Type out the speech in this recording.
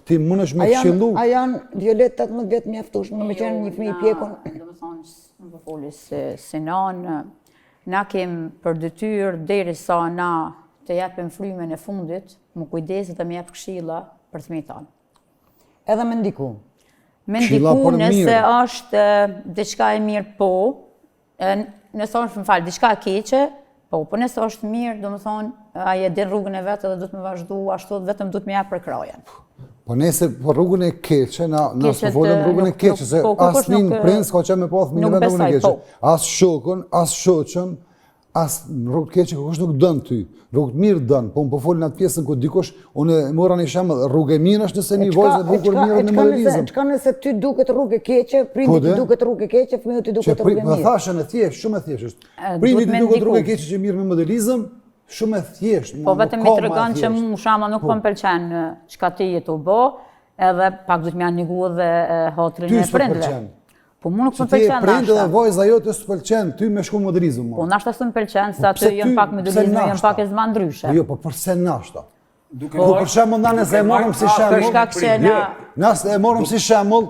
ti mundesh me këshillu. A janë Violet 18 vjet mjaftueshëm në me qenë një fëmijë i pjekun? Domethënë, nuk po folis se na kem për detyrë derisa na të japim frymën e fundit, më kujdeset dhe më jap këshilla për fëmijët tanë. Edhe me ndiku. Me ndiku nëse është diçka e mirë po, nëse është më fal, diçka e keqe, po nëse është mirë, domethënë ai e din rrugën e vet dhe do të më vazhdu ashtu, vetëm do të më jap për krajen. Po nëse po rrugën e keqe, na folëm rrugën e keqe, se asnjë prins ka qenë me pa fëmijën në rrugën e keqe. As shokun, as shoqën, as rrugë të keqe kush nuk dën ty. Rrugë të mirë dën, po unë po folin atë pjesën ku dikush, unë e mora një shembull, rrugë e mirë është nëse një vajzë bukur mirë në modelizëm. Çka nëse ty duket rrugë e keqe, prindit ty duket rrugë e keqe, fëmijët ty duket rrugë e mirë. Më thashën e thjesht, shumë e thjeshtë. Prindit ty duket rrugë e keqe që mirë me modelizëm, shumë e thjeshtë. Po vetëm i tregon që mu shama nuk po m'pëlqen çka ti je tu bë, edhe pak do të më janë nigu edhe hotrin e prindve. Po mu nuk më pëlqen nashta. Prindë dhe vajza jote s'pëlqen, ty me shku modelizëm. Po nashta s'më pëlqen, se aty jënë pak modelizëm, jënë pak e zma ndryshe. Jo, po përse nashta? Po për shembull, nëse e morëm si shembull, nëse e morëm si shembull,